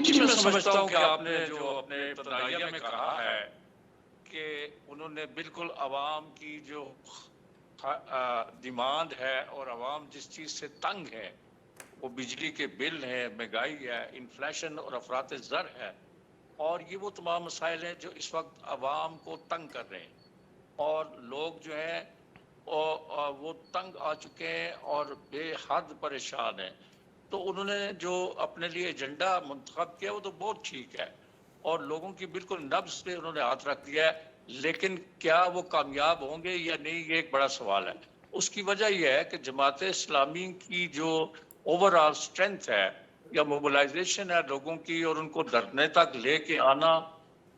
جی میں سمجھتا ہوں کہ آپ نے جو اپنے ابتدائیہ میں کہا ہے کہ انہوں نے بالکل عوام کی جو ڈیمانڈ ہے اور عوام جس چیز سے تنگ ہے وہ بجلی کے بل ہے، مہنگائی ہے، انفلیشن اور افراط زر ہے، اور یہ وہ تمام مسائل ہیں جو اس وقت عوام کو تنگ کر رہے ہیں، اور لوگ جو ہیں وہ تنگ آ چکے ہیں اور بے حد پریشان ہیں. تو انہوں نے جو اپنے لیے ایجنڈا منتخب کیا وہ تو بہت ٹھیک ہے اور لوگوں کی بالکل نبض پہ انہوں نے ہاتھ رکھ دیا ہے، لیکن کیا وہ کامیاب ہوں گے یا نہیں یہ ایک بڑا سوال ہے. اس کی وجہ یہ ہے کہ جماعت اسلامی کی جو اوور آل اسٹرینتھ ہے یا موبلائزیشن ہے لوگوں کی اور ان کو دھرنے تک لے کے آنا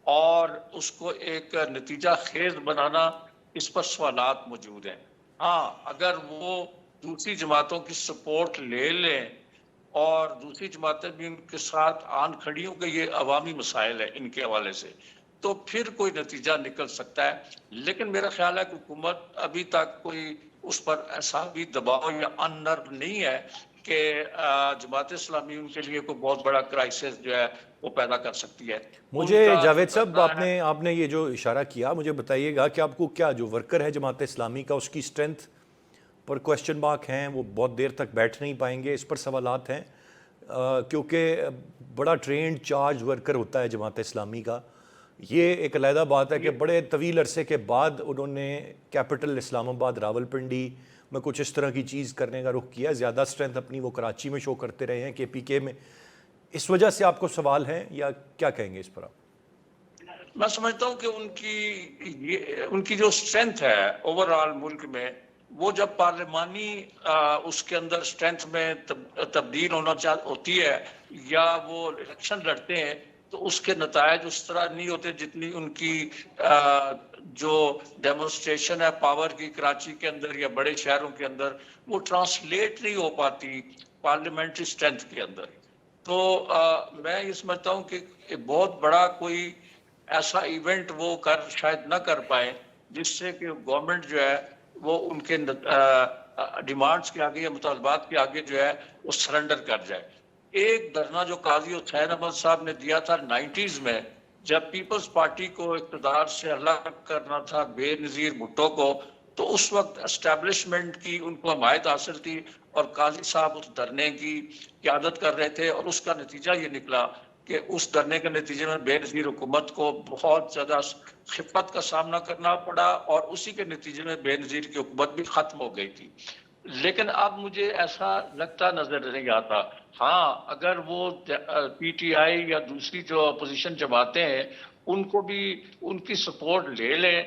اور اس کو ایک نتیجہ خیز بنانا، اس پر سوالات موجود ہیں. ہاں اگر وہ دوسری جماعتوں کی سپورٹ لے لیں اور دوسری جماعتیں بھی ان کے ساتھ آن کھڑی ہوں کہ یہ عوامی مسائل ہے ان کے حوالے سے، تو پھر کوئی نتیجہ نکل سکتا ہے. لیکن میرا خیال ہے کہ حکومت ابھی تک کوئی اس پر ایسا بھی دباؤ یا ان نرو نہیں ہے کہ جماعت اسلامی ان کے لیے کوئی بہت بڑا کرائسس جو ہے وہ پیدا کر سکتی ہے. مجھے جاوید صاحب آپ نے یہ جو اشارہ کیا مجھے بتائیے گا کہ آپ کو کیا جو ورکر ہے جماعت اسلامی کا اس کی اسٹرینتھ پر کوسچن مارک ہیں، وہ بہت دیر تک بیٹھ نہیں پائیں گے، اس پر سوالات ہیں کیونکہ بڑا ٹرینڈ چارج ورکر ہوتا ہے جماعت اسلامی کا. یہ ایک علیحدہ بات ہے کہ بڑے طویل عرصے کے بعد انہوں نے کیپٹل اسلام آباد راولپنڈی میں کچھ اس طرح کی چیز کرنے کا رخ کیا. زیادہ اسٹرینتھ اپنی وہ کراچی میں شو کرتے رہے ہیں کے پی کے میں. اس وجہ سے آپ کو سوال ہے یا کیا کہیں گے اس پر آپ؟ میں سمجھتا ہوں کہ ان کی جو اسٹرینتھ ہے اوور آل ملک میں، وہ جب پارلیمانی اس کے اندر اسٹرینتھ میں تبدیل ہوتی ہے یا وہ الیکشن لڑتے ہیں تو اس کے نتائج اس طرح نہیں ہوتے جتنی ان کی جو ڈیمونسٹریشن ہے پاور کی کراچی کے اندر یا بڑے شہروں کے اندر وہ ٹرانسلیٹ نہیں ہو پاتی پارلیمنٹری اسٹرینتھ کے اندر. تو میں یہ سمجھتا ہوں کہ بہت بڑا کوئی ایسا ایونٹ وہ شاید نہ کر پائیں جس سے کہ گورنمنٹ جو ہے وہ ان کے ڈیمانڈز کے آگے یا مطالبات کے آگے جو ہے وہ سرنڈر کر جائے. ایک دھرنا جو قاضی حسین احمد صاحب نے دیا تھا 90s میں جب پیپلز پارٹی کو اقتدار سے الگ کرنا تھا بے نظیر بھٹو کو، تو اس وقت اسٹیبلشمنٹ کی ان کو حمایت حاصل تھی اور قاضی صاحب اس دھرنے کی قیادت کر رہے تھے، اور اس کا نتیجہ یہ نکلا کہ اس دھرنے کے نتیجے میں بے نظیر حکومت کو بہت زیادہ خفت کا سامنا کرنا پڑا اور اسی کے نتیجے میں بے نظیر کی حکومت بھی ختم ہو گئی تھی. لیکن اب مجھے ایسا لگتا نظر نہیں آتا. ہاں اگر وہ پی ٹی آئی یا دوسری جو اپوزیشن جماعتیں ہیں ان کو بھی ان کی سپورٹ لے لیں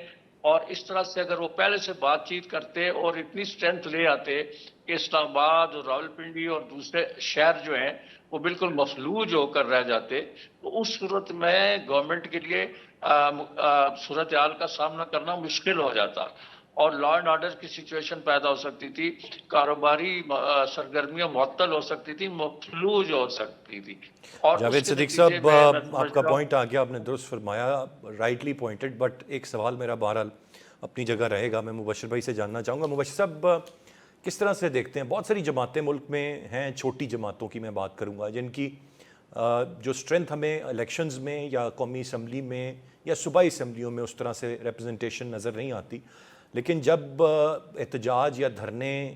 اور اس طرح سے اگر وہ پہلے سے بات چیت کرتے اور اتنی اسٹرینتھ لے آتے کہ اسلام آباد اور راولپنڈی اور دوسرے شہر جو ہیں وہ بالکل مفلوج ہو کر رہ جاتے، تو اس صورت میں گورنمنٹ کے لیے صورتحال کا سامنا کرنا مشکل ہو جاتا اور لا اینڈ آرڈر کی سچویشن پیدا ہو سکتی تھی، کاروباری سرگرمیاں معطل ہو سکتی تھی، مفلوج ہو سکتی تھی. اور جاوید صدیق صاحب آپ کا پوائنٹ آ گیا، آپ نے درست فرمایا، رائٹلی پوائنٹڈ. بٹ ایک سوال میرا بہرحال اپنی جگہ رہے گا. میں مبشر بھائی سے جاننا چاہوں گا. مبشر صاحب کس طرح سے دیکھتے ہیں بہت ساری جماعتیں ملک میں ہیں، چھوٹی جماعتوں کی میں بات کروں گا، جن کی جو اسٹرینتھ ہمیں الیکشنز میں یا قومی اسمبلی میں یا صوبائی اسمبلیوں میں اس طرح سے ریپرزنٹیشن نظر نہیں آتی، لیکن جب احتجاج یا دھرنے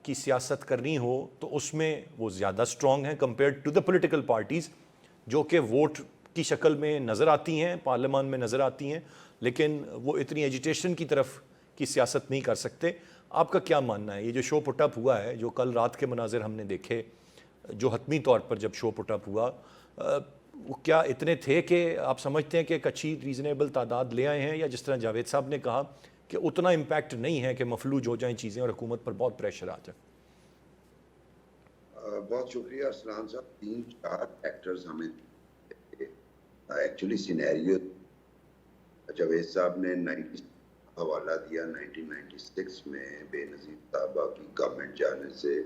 کی سیاست کرنی ہو تو اس میں وہ زیادہ اسٹرانگ ہیں compared to the political parties جو کہ ووٹ کی شکل میں نظر آتی ہیں، پارلیمان میں نظر آتی ہیں، لیکن وہ اتنی ایجیٹیشن کی طرف کی سیاست نہیں کر سکتے. آپ کا کیا ماننا ہے؟ یہ جو شو پٹ اپ ہوا ہے، جو کل رات کے مناظر ہم نے دیکھے، جو حتمی طور پر جب شو پٹ اپ ہوا، وہ کیا اتنے تھے کہ آپ سمجھتے ہیں کہ ایک اچھی ریزنیبل تعداد لے آئے ہیں، یا جس طرح جاوید صاحب نے کہا کہ اتنا امپیکٹ نہیں ہے کہ مفلوج ہو جائیں چیزیں اور حکومت پر بہت پریشر آ جائے؟ بہت شکریہ اسلام صاحب. 3-4 فیکٹرز ہمیں ایکچولی سینیریو جاوید صاحب نے 90 حوالہ دیا. 1996 میں بے نظیر صاحبہ کی گورنمنٹ جانے سے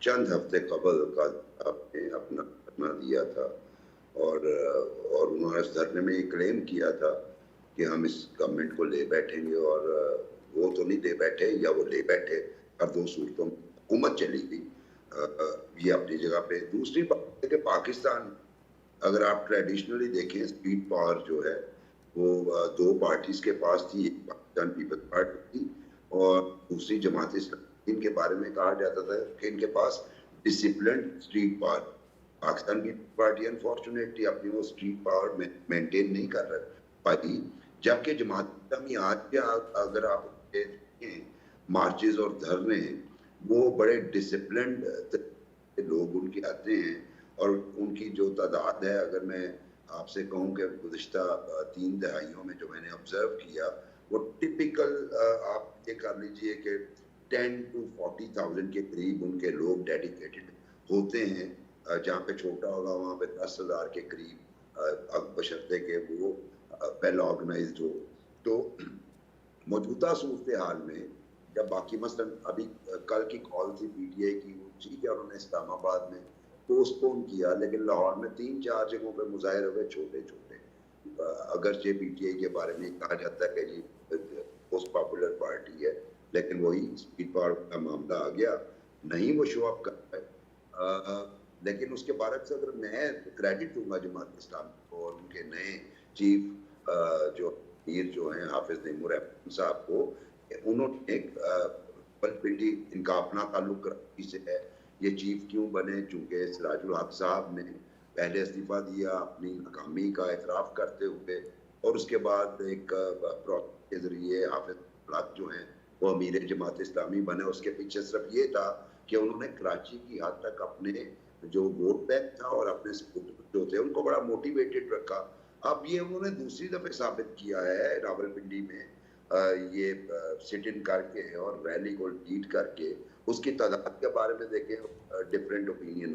چند ہفتے قبل کا آپ نے اپنا دھرنا دیا تھا اور انہوں نے اس دھرنے میں یہ کلیم کیا تھا کہ ہم اس گورنمنٹ کو لے بیٹھیں گے، اور وہ تو نہیں لے بیٹھے یا وہ لے بیٹھے، ہر دو صورتوں میں حکومت چلی گئی. یہ اپنی جگہ پہ. دوسری بات ہے کہ پاکستان اگر آپ ٹریڈیشنلی دیکھیں اسٹریٹ پاور جو ہے وہ دو پارٹیز کے پاس تھی، ایک پاکستان پیپلز پارٹی تھی اور دوسری جماعت اسلامی، ان کے بارے میں کہا جاتا تھا کہ ان کے پاس ڈسپلنڈ اسٹریٹ پاور. پاکستان کی پارٹی انفارچونیٹلی اپنی وہ اسٹریٹ پاور مینٹین نہیں کر پائی، جبکہ جماعت اسلامی آج کے اگر آپ دیکھیں مارچز اور دھرنے، وہ بڑے ڈسپلنڈ لوگ ان کے آتے ہیں، اور ان کی جو تعداد ہے، اگر میں آپ سے کہوں کہ گزشتہ 3 دہائیوں میں جو میں نے آبزرو کیا، وہ ٹپیکل آپ یہ کر لیجئے کہ 10 to 40,000 کے قریب ان کے لوگ ڈیڈیکیٹڈ ہوتے ہیں. جہاں پہ چھوٹا ہوگا وہاں پہ 10,000 کے قریب، بشرطے کہ وہ ویل آرگنائزڈ ہو. تو موجودہ صورتحال میں جب باقی مثلاً ابھی کل کی کال تھی پی ٹی آئی کی، وہ ٹھیک ہے انہوں نے اسلام آباد میں پوسٹ پون کیا، لیکن لاہور میں 3-4 جگہوں پہ مظاہرے ہوئے چھوٹے چھوٹے. اگرچہ پی ٹی آئی کے بارے میں کہا جاتا ہے کہ جی موسٹ پاپولر پارٹی ہے، لیکن وہی اسپیڈ پاور کا معاملہ آ گیا، نہیں وہ شو اپ کر پائے. لیکن اس کے برعکس اگر میں کریڈٹ دوں گا جماعت اسلامی کو اور ان کے نئے چیف جو امیر جو ہیں حافظ تیمور احمد صاحب کو، انہوں نے ایک پنڈی، ان کا اپنا تعلق کراچی سے ہے. یہ چیف کیوں بنے؟ چونکہ سراج الحق صاحب نے پہلے استعفیٰ دیا اپنی ناکامی کا اعتراف کرتے ہوئے، اور اس کے بعد ایک پروجیکٹ کے ذریعے حافظ الحق جو ہیں وہ امیر جماعت اسلامی بنے. اس کے پیچھے صرف یہ تھا کہ انہوں نے کراچی کی حد تک اپنے جو ووٹ بینک تھا اور اپنے جو تھے ان کو بڑا موٹیویٹڈ رکھا. اب یہ انہوں نے دوسری دفعہ ثابت کیا ہے راولپنڈی میں یہ سٹ ان کر کے اور ریلی کو لیڈ کر کے. اس کی تعداد کے بارے میں دیکھیں ڈفرینٹ اوپینین،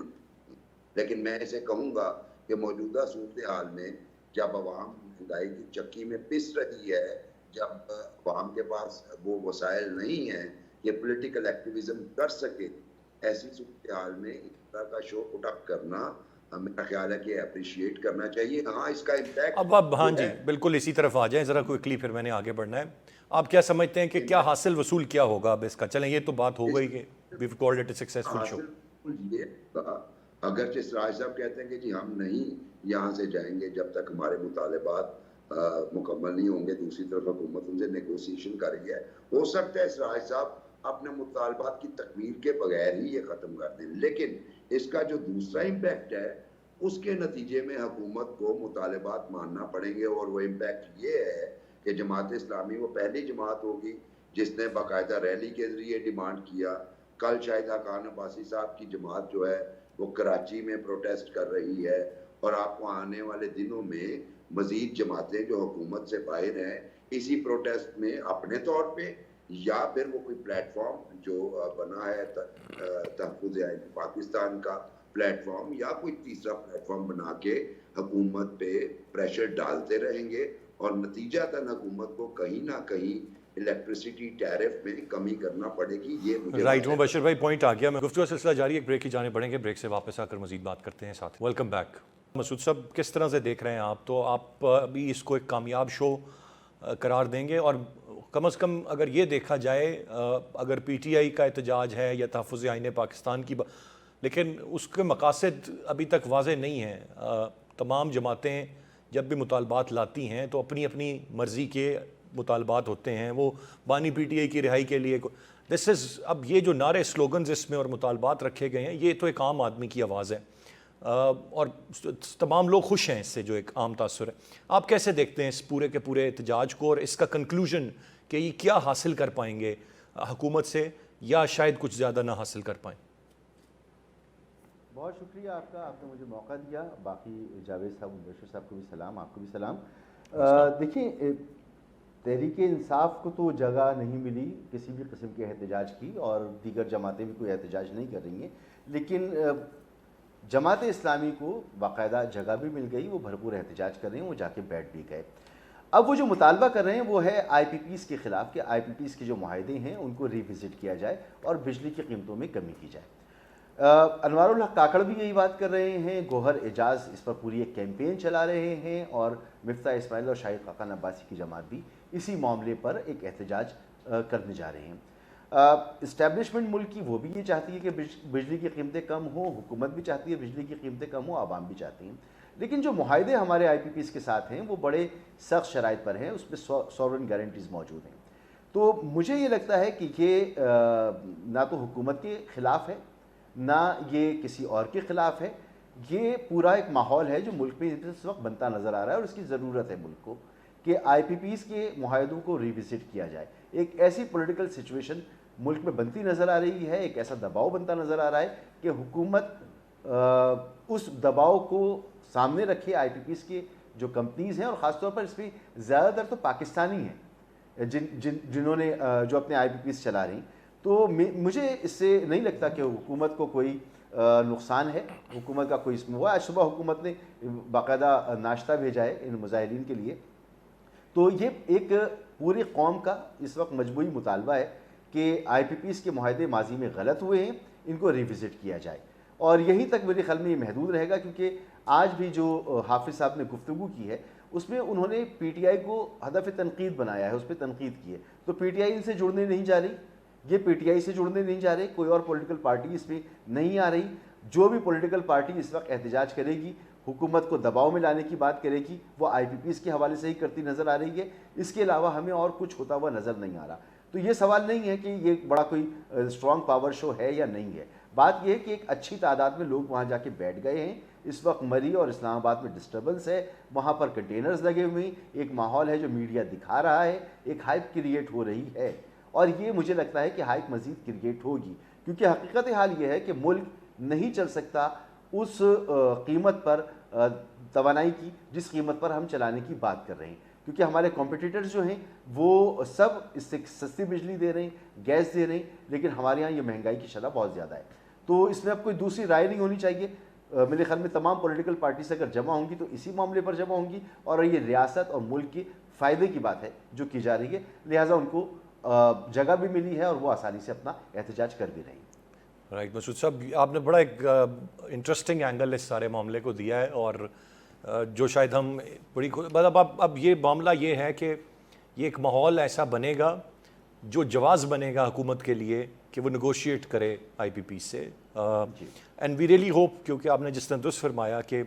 لیکن میں اسے کہوں گا کہ موجودہ صورتحال میں جب عوام مہنگائی کی چکی میں پس رہی ہے، جب عوام کے پاس وہ وسائل نہیں ہیں کہ پولیٹیکل ایکٹیویزم کر سکے، ایسی صورتحال میں اس طرح کا شو پٹ اپ کرنا میرا خیال ہے کہ اپریشیٹ کرنا چاہیے. ہاں اس کا امپیکٹ اب ہاں جی بالکل اسی طرف آ جائیں ذرا کوئکلی، پھر میں نے آگے بڑھنا ہے. آپ کیا سمجھتے ہیں کہ کیا حاصل وصول کیا ہوگا اب اس کا؟ چلیں یہ تو بات ہو گئی کہ we've called it a successful show. یہ اگرچہ سراج صاحب کہتے ہیں کہ جی ہم نہیں یہاں سے جائیں گے جب تک ہمارے مطالبات مکمل نہیں ہوں گے، دوسری طرف حکومت ان سے نیگوسیشن کر رہی ہے. ہو سکتا ہے سراج صاحب اپنے مطالبات کی تکمیل کے بغیر ہی یہ ختم کر دیں، لیکن اس کا جو دوسرا امپیکٹ ہے اس کے نتیجے میں حکومت کو مطالبات ماننا پڑیں گے، اور وہ امپیکٹ یہ ہے کہ جماعت اسلامی وہ پہلی جماعت ہوگی جس نے باقاعدہ ریلی کے ذریعے ڈیمانڈ کیا. کل شاہد خان عباسی صاحب کی جماعت جو ہے وہ کراچی میں پروٹیسٹ کر رہی ہے، اور آپ کو آنے والے دنوں میں مزید جماعتیں جو حکومت سے باہر ہیں اسی پروٹیسٹ میں اپنے طور پہ، یا پھر وہ کوئی پلیٹ فارم جو بنا ہے تحفظ پاکستان کا پلیٹ فارم، یا کوئی تیسرا پلیٹ فارم بنا کے حکومت پہ پریشر ڈالتے رہیں گے، اور نتیجہ تن حکومت کو کہیں نہ کہیں الیکٹریسٹی ٹیرف میں کمی کرنا پڑے گی. یہ مجھے رائٹ، مبشر بھائی پوائنٹ آ گیا. میں گفتگو سلسلہ جاری، ایک بریک کی جانے پڑیں گے، بریک سے واپس آ کر مزید بات کرتے ہیں ساتھ. Welcome back. مسعود صاحب کس طرح سے دیکھ رہے ہیں آپ؟ تو آپ ابھی اس کو ایک کامیاب شو قرار دیں گے، اور کم از کم اگر یہ دیکھا جائے اگر پی ٹی آئی کا احتجاج ہے یا تحفظ آئین پاکستان کی لیکن اس کے مقاصد ابھی تک واضح نہیں ہیں. تمام جماعتیں جب بھی مطالبات لاتی ہیں تو اپنی اپنی مرضی کے مطالبات ہوتے ہیں. وہ بانی پی ٹی آئی کی رہائی کے لیے دس از، اب یہ جو نعرے سلوگنز اس میں اور مطالبات رکھے گئے ہیں، یہ تو ایک عام آدمی کی آواز ہے، اور تمام لوگ خوش ہیں اس سے، جو ایک عام تاثر ہے. آپ کیسے دیکھتے ہیں اس پورے کے پورے احتجاج کو، اور اس کا کنکلوژن کہ یہ کیا حاصل کر پائیں گے حکومت سے، یا شاید کچھ زیادہ نہ حاصل کر پائیں؟ بہت شکریہ آپ کا، آپ نے مجھے موقع دیا. باقی جاوید صاحب، مبشر صاحب کو بھی سلام، آپ کو بھی سلام. دیکھیں، تحریک انصاف کو تو جگہ نہیں ملی کسی بھی قسم کے احتجاج کی، اور دیگر جماعتیں بھی کوئی احتجاج نہیں کر رہی ہیں، لیکن جماعت اسلامی کو باقاعدہ جگہ بھی مل گئی، وہ بھرپور احتجاج کر رہے ہیں، وہ جا کے بیٹھ بھی گئے. اب وہ جو مطالبہ کر رہے ہیں وہ ہے آئی پی پیز کے خلاف، کہ آئی پی پیز کے جو معاہدے ہیں ان کو ریوزٹ کیا جائے اور بجلی کی قیمتوں میں کمی کی جائے. انوار الحق کاکڑ بھی یہی بات کر رہے ہیں، گوہر اعجاز اس پر پوری ایک کیمپین چلا رہے ہیں، اور مفتاح اسماعیل اور شاہد خاقان عباسی کی جماعت بھی اسی معاملے پر ایک احتجاج کرنے جا رہے ہیں. اسٹیبلشمنٹ ملک کی وہ بھی یہ چاہتی ہے کہ بجلی کی قیمتیں کم ہوں، حکومت بھی چاہتی ہے بجلی کی قیمتیں کم ہوں، عوام بھی چاہتی ہیں. لیکن جو معاہدے ہمارے آئی پی پیز کے ساتھ ہیں وہ بڑے سخت شرائط پر ہیں، اس میں سورن گارنٹیز موجود ہیں. تو مجھے یہ لگتا ہے کہ یہ نہ تو حکومت کے خلاف ہے نہ یہ کسی اور کے خلاف ہے، یہ پورا ایک ماحول ہے جو ملک میں اس وقت بنتا نظر آ رہا ہے، اور اس کی ضرورت ہے ملک کو کہ آئی پی پیز کے معاہدوں کو ریوزٹ کیا جائے. ایک ایسی پولیٹیکل سچویشن ملک میں بنتی نظر آ رہی ہے، ایک ایسا دباؤ بنتا نظر آ رہا ہے کہ حکومت اس دباؤ کو سامنے رکھے. آئی پی پیز کے جو کمپنیز ہیں، اور خاص طور پر اس میں زیادہ تر تو پاکستانی ہیں جنہوں نے جو اپنے آئی پی پیز چلا رہی ہیں، تو مجھے اس سے نہیں لگتا کہ حکومت کو کوئی نقصان ہے. حکومت کا کوئی اس میں ہوا. آج صبح حکومت نے باقاعدہ ناشتہ بھیجا ہے ان مظاہرین کے لیے. تو یہ ایک پوری قوم کا اس وقت مجموعی مطالبہ ہے کہ آئی پی پیز کے معاہدے ماضی میں غلط ہوئے ہیں، ان کو ریوزٹ کیا جائے. اور یہیں تک میرے خیال میں یہ محدود رہے گا، کیونکہ آج بھی جو حافظ صاحب نے گفتگو کی ہے اس میں انہوں نے پی ٹی آئی کو ہدف تنقید بنایا ہے، اس پہ تنقید کی ہے. تو پی ٹی آئی ان سے جڑنے نہیں جا رہی، یہ پی ٹی آئی سے جڑنے نہیں جا رہے، کوئی اور پولیٹیکل پارٹی اس میں نہیں آ رہی. جو بھی پولیٹیکل پارٹی اس وقت احتجاج کرے گی، حکومت کو دباؤ میں لانے کی بات کرے گی، وہ آئی پی پیز کے حوالے سے ہی کرتی نظر آ رہی ہے. اس کے علاوہ ہمیں اور کچھ ہوتا ہوا نظر نہیں آ رہا. تو یہ سوال نہیں ہے کہ یہ بڑا کوئی اسٹرانگ پاور شو ہے یا نہیں ہے. بات یہ ہے کہ ایک اچھی تعداد میں لوگ وہاں جا کے بیٹھ گئے ہیں. اس وقت مری اور اسلام آباد میں ڈسٹربنس ہے، وہاں پر کنٹینرز لگے ہوئے ہیں، ایک ماحول ہے جو میڈیا دکھا رہا ہے، ایک ہائپ کریٹ ہو رہی ہے. اور یہ مجھے لگتا ہے کہ ہائپ مزید کریٹ ہوگی، کیونکہ حقیقت حال یہ ہے کہ ملک نہیں چل سکتا اس قیمت پر توانائی کی جس قیمت پر ہم چلانے کی بات کر رہے ہیں. کیونکہ ہمارے کمپٹیٹرز جو ہیں وہ سب اس سے سستی بجلی دے رہے ہیں، گیس دے رہے ہیں، لیکن ہمارے ہاں یہ مہنگائی کی شرح بہت زیادہ ہے. تو اس میں اب کوئی دوسری رائے نہیں ہونی چاہیے. میرے خیال میں تمام پولیٹیکل پارٹیز اگر جمع ہوں گی تو اسی معاملے پر جمع ہوں گی، اور یہ ریاست اور ملک کے فائدے کی بات ہے جو کی جا رہی ہے. لہٰذا ان کو جگہ بھی ملی ہے اور وہ آسانی سے اپنا احتجاج کر بھی رہی ہیں. رائٹ مسعود صاحب، آپ نے بڑا ایک انٹرسٹنگ اینگل اس سارے معاملے کو دیا ہے، اور جو شاید ہم بڑی مطلب اب یہ معاملہ یہ ہے کہ یہ ایک ماحول ایسا بنے گا جو جواز بنے گا حکومت کے لیے کہ وہ نیگوشیٹ کرے آئی پی پی سے. اینڈ وی ریئلی ہوپ، کیونکہ آپ نے جس طرح درست فرمایا کہ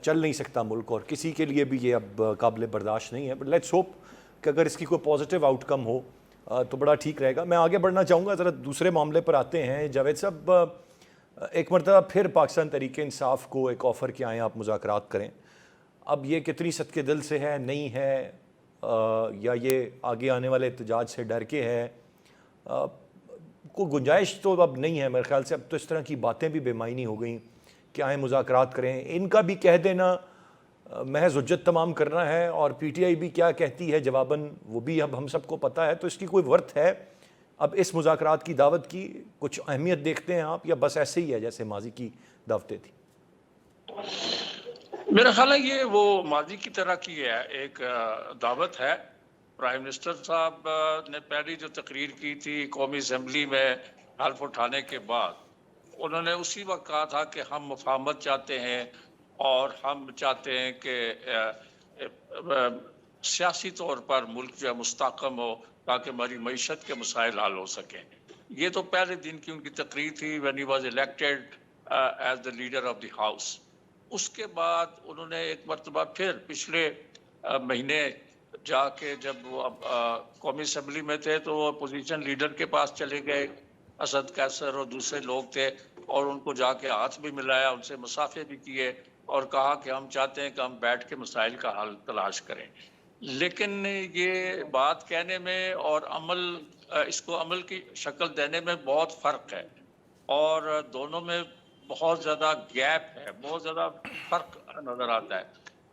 چل نہیں سکتا ملک اور کسی کے لیے بھی یہ اب قابل برداشت نہیں ہے، بٹ لیٹس ہوپ کہ اگر اس کی کوئی پازیٹیو آؤٹ کم ہو تو بڑا ٹھیک رہے گا. میں آگے بڑھنا چاہوں گا، ذرا دوسرے معاملے پر آتے ہیں. جاوید صاحب، ایک مرتبہ پھر پاکستان تحریک انصاف کو ایک آفر کیا ہے آپ مذاکرات کریں. اب یہ کتنی صدق دل سے ہے، نہیں ہے، یا یہ آگے آنے والے احتجاج سے ڈر کے ہے؟ کوئی گنجائش تو اب نہیں ہے میرے خیال سے. اب تو اس طرح کی باتیں بھی بے معنی ہو گئیں کہ آئیں مذاکرات کریں. ان کا بھی کہہ دینا محض حجت تمام کرنا ہے، اور پی ٹی آئی بھی کیا کہتی ہے جواباً وہ بھی اب ہم سب کو پتہ ہے. تو اس کی کوئی ورتھ ہے اب اس مذاکرات کی دعوت کی؟ کچھ اہمیت دیکھتے ہیں آپ، یا بس ایسے ہی ہے جیسے ماضی کی دعوتیں تھیں؟ میرا خیال ہے یہ وہ ماضی کی طرح کی ہے، ایک دعوت ہے. پرائم منسٹر صاحب نے پہلی جو تقریر کی تھی قومی اسمبلی میں حلف اٹھانے کے بعد، انہوں نے اسی وقت کہا تھا کہ ہم مفاہمت چاہتے ہیں اور ہم چاہتے ہیں کہ سیاسی طور پر ملک جو ہے مستحکم ہو تاکہ ہماری معیشت کے مسائل حل ہو سکیں. یہ تو پہلے دن کی ان کی تقریر تھی when he was elected as the leader of the house. اس کے بعد انہوں نے ایک مرتبہ پھر پچھلے مہینے جا کے، جب وہ قومی اسمبلی میں تھے تو وہ اپوزیشن لیڈر کے پاس چلے گئے، اسد قیصر اور دوسرے لوگ تھے، اور ان کو جا کے ہاتھ بھی ملایا، ان سے مصافحے بھی کیے، اور کہا کہ ہم چاہتے ہیں کہ ہم بیٹھ کے مسائل کا حل تلاش کریں. لیکن یہ بات کہنے میں اور عمل، اس کو عمل کی شکل دینے میں بہت فرق ہے، اور دونوں میں بہت زیادہ گیپ ہے، بہت زیادہ فرق نظر آتا ہے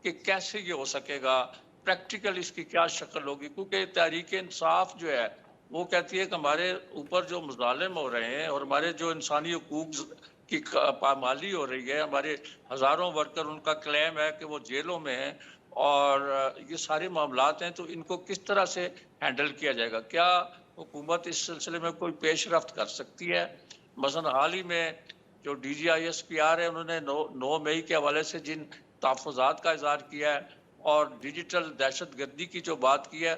کہ کیسے یہ ہو سکے گا، پریکٹیکل اس کی کیا شکل ہوگی. کیونکہ تحریک انصاف جو ہے وہ کہتی ہے کہ ہمارے اوپر جو مظالم ہو رہے ہیں اور ہمارے جو انسانی حقوق کی پامالی ہو رہی ہے، ہمارے ہزاروں ورکر، ان کا کلیم ہے کہ وہ جیلوں میں ہیں، اور یہ سارے معاملات ہیں، تو ان کو کس طرح سے ہینڈل کیا جائے گا؟ کیا حکومت اس سلسلے میں کوئی پیش رفت کر سکتی ہے؟ مثلا حال ہی میں جو D G I S P R ہے، انہوں نے 9 مئی کے حوالے سے جن تحفظات کا اظہار کیا ہے اور ڈیجیٹل دہشت گردی کی جو بات کی ہے،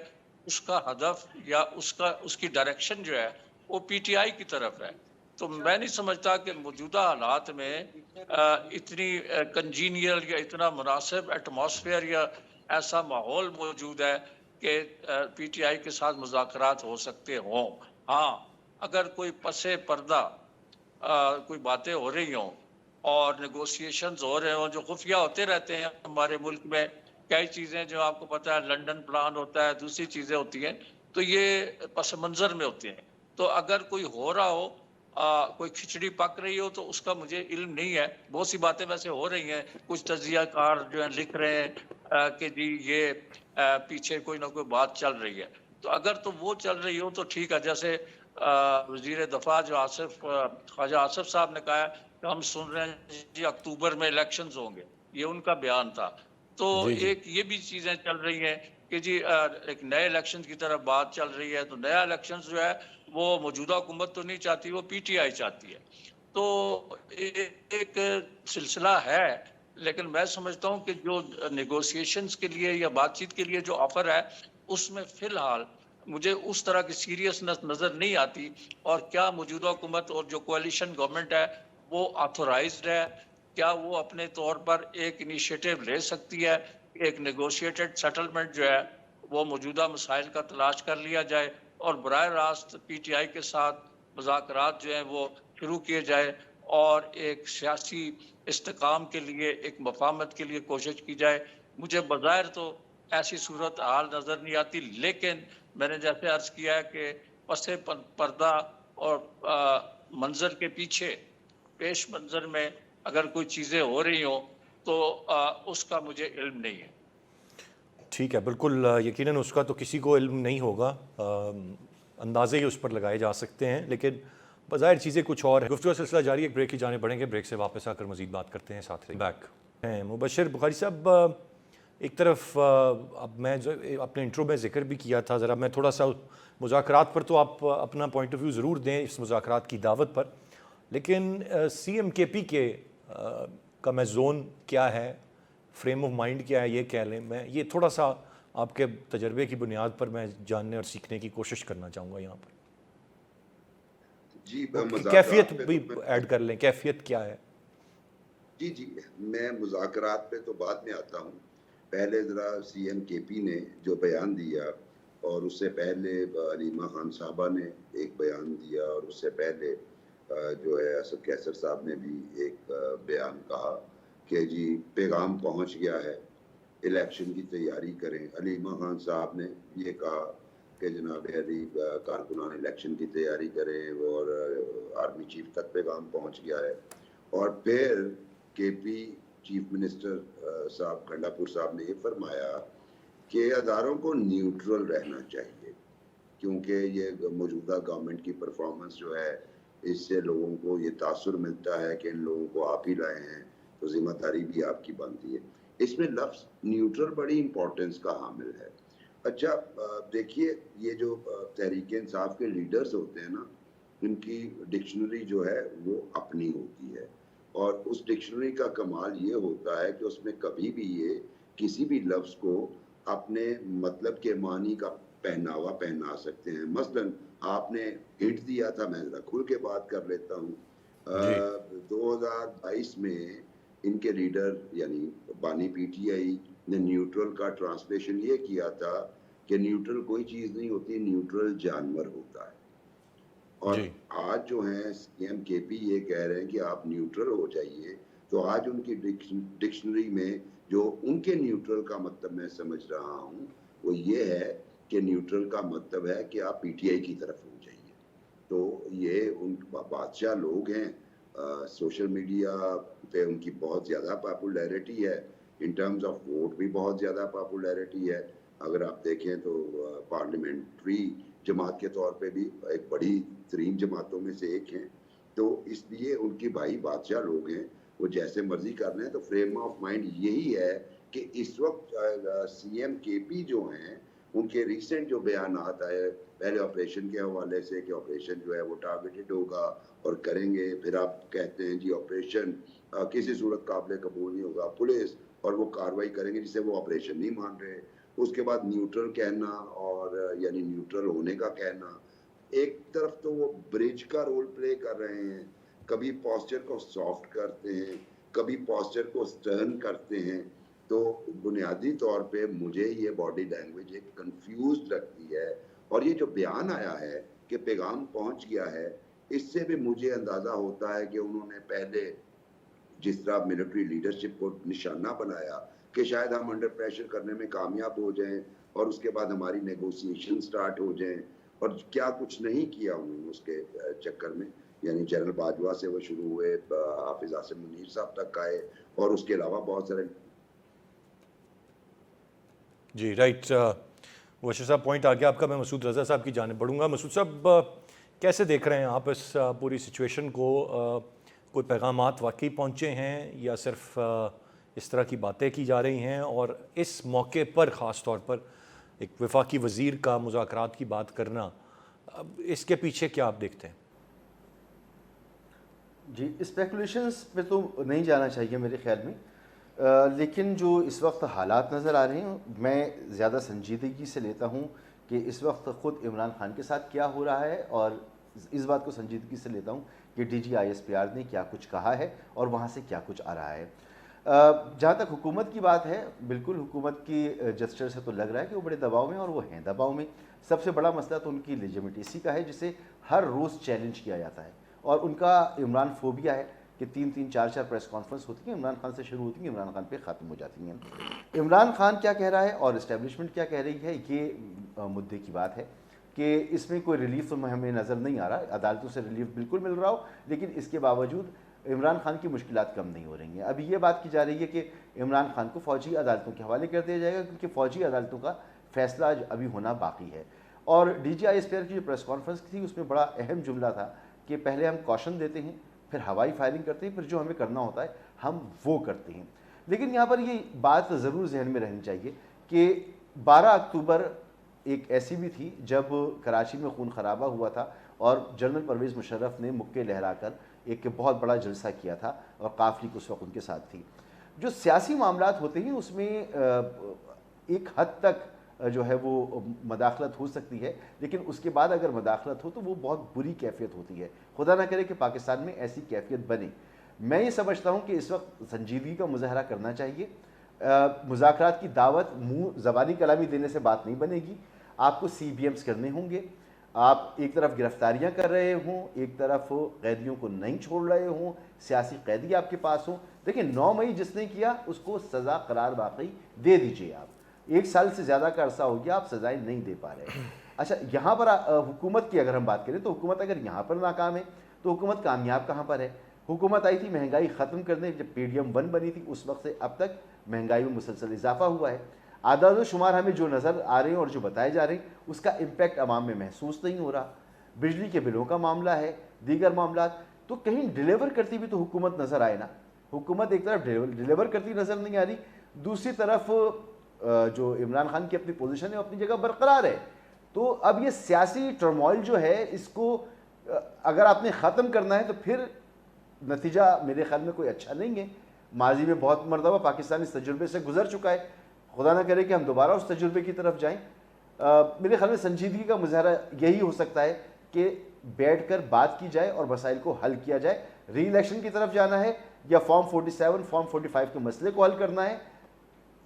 اس کا ہدف یا اس کی ڈائریکشن جو ہے وہ پی ٹی آئی کی طرف ہے. تو میں نہیں سمجھتا کہ موجودہ حالات میں اتنی کنجینیل یا اتنا مناسب ایٹماسفیئر یا ایسا ماحول موجود ہے کہ پی ٹی آئی کے ساتھ مذاکرات ہو سکتے ہوں. ہاں اگر کوئی پس پردہ کوئی باتیں ہو رہی ہوں اور نیگوسیشنز ہو رہے ہوں جو خفیہ ہوتے رہتے ہیں ہمارے ملک میں, کئی چیزیں جو آپ کو پتہ ہے لنڈن پلان ہوتا ہے, دوسری چیزیں ہوتی ہیں, تو یہ پس منظر میں ہوتے ہیں. تو اگر کوئی ہو رہا ہو, کوئی کھچڑی پک رہی ہو, تو اس کا مجھے علم نہیں ہے. بہت سی باتیں ویسے ہو رہی ہیں, کچھ تجزیہ کار جو ہیں لکھ رہے ہیں کہ جی یہ پیچھے کوئی نہ کوئی بات چل رہی ہے. تو اگر تو وہ چل رہی ہو تو ٹھیک ہے, جیسے وزیر دفاع جو خواجہ آصف صاحب نے کہا کہ ہم سن رہے ہیں جی اکتوبر میں الیکشنز ہوں گے, یہ ان کا بیان تھا. تو ایک یہ بھی چیزیں چل رہی ہیں کہ جی ایک نئے الیکشن کی طرف بات چل رہی ہے. تو نیا الیکشن جو ہے وہ موجودہ حکومت تو نہیں چاہتی, وہ پی ٹی آئی چاہتی ہے. تو ایک سلسلہ ہے, لیکن میں سمجھتا ہوں کہ جو نیگوسیشنز کے لیے یا بات چیت کے لیے جو آفر ہے اس میں فی الحال مجھے اس طرح کی سیریسنس نظر نہیں آتی. اور کیا موجودہ حکومت اور جو کوalition گورنمنٹ ہے وہ آتھورائزڈ ہے, کیا وہ اپنے طور پر ایک انیشیٹو لے سکتی ہے, ایک نیگوشیٹڈ سیٹلمنٹ جو ہے وہ موجودہ مسائل کا تلاش کر لیا جائے اور براہ راست پی ٹی آئی کے ساتھ مذاکرات جو ہیں وہ شروع کیے جائے اور ایک سیاسی استحکام کے لیے, ایک مفاہمت کے لیے کوشش کی جائے. مجھے بظاہر تو ایسی صورت حال نظر نہیں آتی, لیکن میں نے جیسے عرض کیا ہے کہ پس پردہ اور منظر کے پیچھے پیش منظر میں اگر کوئی چیزیں ہو رہی ہوں تو اس کا مجھے علم نہیں ہے. ٹھیک ہے, بالکل یقیناً اس کا تو کسی کو علم نہیں ہوگا, اندازے ہی اس پر لگائے جا سکتے ہیں, لیکن بظاہر چیزیں کچھ اور ہیں. گفتگو سلسلہ جاری, ایک بریک کی جانب بڑھیں گے, بریک سے واپس آ کر مزید بات کرتے ہیں. ساتھ بیک ہیں مبشر بخاری صاحب. ایک طرف اب میں اپنے انٹرو میں ذکر بھی کیا تھا, ذرا میں تھوڑا سا مذاکرات پر تو آپ اپنا پوائنٹ آف ویو ضرور دیں اس مذاکرات کی دعوت پر, لیکن سی ایم کے پی کے کا میں زون کیا ہے, فریم آف مائنڈ کیا ہے, یہ کہہ لیں. میں یہ تھوڑا سا آپ کے تجربے کی بنیاد پر میں جاننے اور سیکھنے کی کوشش کرنا چاہوں گا یہاں پر. جی کیفیت بھی ایڈ کر لیں, کیفیت کیا ہے. جی میں مذاکرات پہ تو بعد میں آتا ہوں. پہلے ذرا سی ایم کے پی نے جو بیان دیا, اور اس سے پہلے علیمہ خان صاحبہ نے ایک بیان دیا, اور اس سے پہلے جو ہے اسد کیسر صاحب نے بھی ایک بیان کہا کہ جی پیغام پہنچ گیا ہے, الیکشن کی تیاری کریں. علیمہ خان صاحب نے یہ کہا کہ جناب علی کارکنان الیکشن کی تیاری کریں, اور آرمی چیف تک پیغام پہنچ گیا ہے. اور پھر کے پی چیف منسٹر صاحب کھنڈا پور صاحب نے یہ فرمایا کہ اداروں کو نیوٹرل رہنا چاہیے, کیونکہ یہ موجودہ گورنمنٹ کی پرفارمنس جو ہے اس سے لوگوں کو یہ تاثر ملتا ہے کہ ان لوگوں کو آپ ہی لائے ہیں, تو ذمہ داری بھی آپ کی بنتی ہے. اس میں لفظ نیوٹرل بڑی امپورٹنس کا حامل ہے. اچھا دیکھیے, یہ جو تحریک انصاف کے لیڈرز ہوتے ہیں نا, ان کی ڈکشنری جو ہے وہ اپنی ہوتی ہے, اور اس ڈکشنری کا کمال یہ ہوتا ہے کہ اس میں کبھی بھی یہ کسی بھی لفظ کو اپنے مطلب کے معنی کا پہناوا پہنا سکتے ہیں. مثلاً آپ نے ہنٹ دیا تھا, میں ذرا کھل کے بات کر لیتا ہوں. 2022 میں ان کے لیڈر یعنی بانی پی ٹی آئی نے نیوٹرل کا ٹرانسلیشن یہ کیا تھا کہ نیوٹرل کوئی چیز نہیں ہوتی, نیوٹرل جانور ہوتا ہے. اور آج جو ہیں سی ایم کے پی یہ کہہ رہے ہیں کہ آپ نیوٹرل ہو جائیے, تو آج ان کی ڈکشنری میں جو ان کے نیوٹرل کا مطلب میں سمجھ رہا ہوں وہ یہ ہے کہ نیوٹرل کا مطلب ہے کہ آپ پی ٹی آئی کی طرف ہو جائیے. تو یہ ان بادشاہ لوگ ہیں, سوشل میڈیا پہ ان کی بہت زیادہ پاپولیرٹی ہے, ان ٹرمز آف ووٹ بھی بہت زیادہ پاپولیرٹی ہے. اگر آپ دیکھیں تو پارلیمنٹری جماعت کے طور پہ بھی ایک بڑی ترین جماعتوں میں سے ایک ہیں. تو اس لیے ان کی بھائی بادشاہ لوگ ہیں, وہ جیسے مرضی کر رہے ہیں. تو فریم آف مائنڈ یہی ہے کہ اس وقت سی ایم کے پی جو ہیں ان کے ریسنٹ جو بیانات آئے پہلے آپریشن کے حوالے سے کہ آپریشن جو ہے وہ ٹارگیٹڈ ہوگا اور کریں گے, پھر آپ کہتے ہیں جی آپریشن کسی صورت قابل قبول نہیں ہوگا, پولیس اور وہ کاروائی کریں گے, جسے وہ آپریشن نہیں مان رہے. اس کے بعد نیوٹرل کہنا اور یعنی نیوٹرل ہونے کا کہنا, ایک طرف تو وہ برج کا رول پلے کر رہے ہیں, کبھی پوسچر کو سافٹ کرتے ہیں, کبھی پوسچر کو سٹرن کرتے ہیں. تو بنیادی طور پہ مجھے یہ باڈی لینگویج ایک کنفیوزڈ لگتی ہے. اور یہ جو بیان آیا ہے کہ پیغام پہنچ گیا ہے, اس سے بھی مجھے اندازہ ہوتا ہے کہ انہوں نے پہلے جس طرح ملٹری لیڈرشپ کو نشانہ بنایا کہ شاید ہم انڈر پریشر کرنے میں کامیاب ہو جائیں اور اس کے بعد ہماری نیگوسیشن سٹارٹ ہو جائیں, اور کیا کچھ نہیں کیا انہوں نے اس کے چکر میں. یعنی جنرل باجوہ سے وہ شروع ہوئے, حافظ عاصم منیر صاحب تک آئے, اور اس کے علاوہ بہت سارے. جی رائٹ, وشر صاحب پوائنٹ آ گیا آپ کا. میں مسعود رضا صاحب کی جانب بڑھوں گا. مسعود صاحب کیسے دیکھ رہے ہیں آپ اس پوری سچویشن کو؟ کوئی پیغامات واقعی پہنچے ہیں یا صرف اس طرح کی باتیں کی جا رہی ہیں؟ اور اس موقع پر خاص طور پر ایک وفاقی وزیر کا مذاکرات کی بات کرنا, اس کے پیچھے کیا آپ دیکھتے ہیں؟ جی اسپیکولیشنز پہ تو نہیں جانا چاہیے میرے خیال میں, لیکن جو اس وقت حالات نظر آ رہے ہیں میں زیادہ سنجیدگی سے لیتا ہوں کہ اس وقت خود عمران خان کے ساتھ کیا ہو رہا ہے, اور اس بات کو سنجیدگی سے لیتا ہوں کہ D G I S P R نے کیا کچھ کہا ہے اور وہاں سے کیا کچھ آ رہا ہے. جہاں تک حکومت کی بات ہے, بالکل حکومت کی جسچر سے تو لگ رہا ہے کہ وہ بڑے دباؤ میں, اور وہ ہیں دباؤ میں. سب سے بڑا مسئلہ تو ان کی لیجیمیٹیسی کا ہے جسے ہر روز چیلنج کیا جاتا ہے, اور ان کا عمران فوبیا ہے کہ 3-3 4-4 پریس کانفرنس ہوتی ہیں, عمران خان سے شروع ہوتی ہیں, عمران خان پہ ختم ہو جاتی ہیں. عمران خان کیا کہہ رہا ہے اور اسٹیبلشمنٹ کیا کہہ رہی ہے, یہ مدعے کی بات ہے کہ اس میں کوئی ریلیف تو ہمیں نظر نہیں آ رہا. عدالتوں سے ریلیف بالکل مل رہا ہو, لیکن اس کے باوجود عمران خان کی مشکلات کم نہیں ہو رہی ہیں. ابھی یہ بات کی جا رہی ہے کہ عمران خان کو فوجی عدالتوں کے حوالے کر دیا جائے گا, کیونکہ فوجی عدالتوں کا فیصلہ ابھی ہونا باقی ہے. اور D G I S P R کی جو پریس کانفرنس تھی اس میں بڑا اہم جملہ تھا کہ پہلے ہم کوشن دیتے ہیں, پھر ہوائی فائرنگ کرتے ہیں, پھر جو ہمیں کرنا ہوتا ہے ہم وہ کرتے ہیں. لیکن یہاں پر یہ بات ضرور ذہن میں رہنی چاہیے کہ 12 اکتوبر ایک ایسی بھی تھی جب کراچی میں خون خرابہ ہوا تھا, اور جنرل پرویز مشرف نے مکے لہرا کر ایک بہت بڑا جلسہ کیا تھا, اور قافلی اس وقت ان کے ساتھ تھی. جو سیاسی معاملات ہوتے ہیں اس میں ایک حد تک جو ہے وہ مداخلت ہو سکتی ہے, لیکن اس کے بعد اگر مداخلت ہو تو وہ بہت بری کیفیت ہوتی ہے. خدا نہ کرے کہ پاکستان میں ایسی کیفیت بنے. میں یہ سمجھتا ہوں کہ اس وقت سنجیدگی کا مظاہرہ کرنا چاہیے. مذاکرات کی دعوت منہ زبانی کلامی دینے سے بات نہیں بنے گی. آپ کو سی بی ایمز کرنے ہوں گے. آپ ایک طرف گرفتاریاں کر رہے ہوں, ایک طرف قیدیوں کو نہیں چھوڑ رہے ہوں, سیاسی قیدی آپ کے پاس ہوں. دیکھیں 9 مئی جس نے کیا اس کو سزا قرار واقعی دے دیجئے. آپ 1 سال سے زیادہ کا عرصہ ہو گیا, آپ سزائیں نہیں دے پا رہے. اچھا یہاں پر حکومت کی اگر ہم بات کریں تو حکومت اگر یہاں پر ناکام ہے تو حکومت کامیاب کہاں پر ہے؟ حکومت آئی تھی مہنگائی ختم کرنے, جب پی ڈی ایم 1 بنی تھی اس وقت سے اب تک مہنگائی میں مسلسل اضافہ ہوا ہے. اعداد و شمار ہمیں جو نظر آ رہے ہیں اور جو بتائے جا رہے ہیں اس کا امپیکٹ عوام میں محسوس نہیں ہو رہا. بجلی کے بلوں کا معاملہ ہے, دیگر معاملات, تو کہیں ڈیلیور کرتی بھی تو حکومت نظر آئے نا. حکومت ایک طرف ڈیلیور کرتی نظر نہیں آ رہی, دوسری طرف جو عمران خان کی اپنی پوزیشن ہے اپنی جگہ برقرار ہے. تو اب یہ سیاسی ٹرموائل جو ہے اس کو اگر آپ نے ختم کرنا ہے تو پھر نتیجہ میرے خیال میں کوئی اچھا نہیں ہے. ماضی میں بہت مرتبہ پاکستان اس تجربے سے گزر چکا ہے, خدا نہ کرے کہ ہم دوبارہ اس تجربے کی طرف جائیں. میرے خیال میں سنجیدگی کا مظاہرہ یہی ہو سکتا ہے کہ بیٹھ کر بات کی جائے اور مسائل کو حل کیا جائے. ری الیکشن کی طرف جانا ہے یا فارم 47 فارم 45 کے مسئلے کو حل کرنا ہے,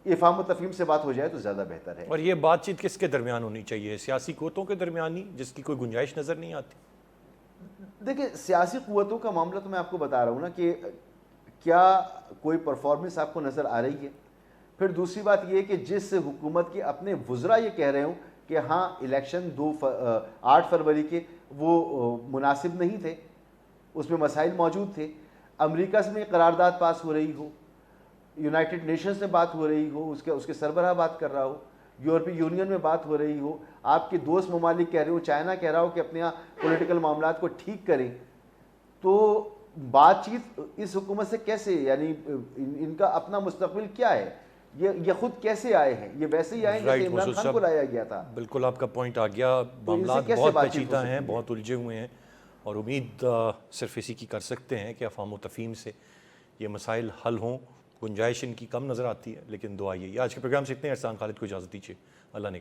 افہام و تفہیم سے بات ہو جائے تو زیادہ بہتر ہے. اور یہ بات چیت کس کے درمیان ہونی چاہیے؟ سیاسی قوتوں کے درمیان ہی, جس کی کوئی گنجائش نظر نہیں آتی؟ دیکھیں سیاسی قوتوں کا معاملہ تو میں آپ کو بتا رہا ہوں نا کہ کیا کوئی پرفارمنس آپ کو نظر آ رہی ہے. پھر دوسری بات یہ کہ جس حکومت کے اپنے وزراء یہ کہہ رہے ہوں کہ ہاں الیکشن 8 فروری کے وہ مناسب نہیں تھے, اس میں مسائل موجود تھے. امریکہ میں قرارداد پاس ہو رہی ہو, یونائٹڈ نیشنز میں بات ہو رہی ہو, اس کے سربراہ بات کر رہا ہو, یورپی یونین میں بات ہو رہی ہو, آپ کے دوست ممالک کہہ رہے ہو, چائنا کہہ رہا ہو کہ اپنے یہاں پولیٹیکل معاملات کو ٹھیک کریں, تو بات چیت اس حکومت سے کیسے, یعنی ان کا اپنا مستقبل کیا ہے؟ یہ خود کیسے آئے ہیں؟ یہ ویسے ہی آئے ہیں جیسے عمران خان کو لایا گیا تھا. بالکل آپ کا پوائنٹ آ گیا. معاملات بہت پیچیدہ ہیں, بہت الجھے ہوئے ہیں, اور امید صرف اسی کی کر سکتے ہیں کہ افہام و تفہیم سے یہ مسائل حل ہوں. گنجائش ان کی کم نظر آتی ہے لیکن دعا یہی. آج کے پروگرام سے اتنے. احسان خالد کو اجازت دیجیے. اللہ نے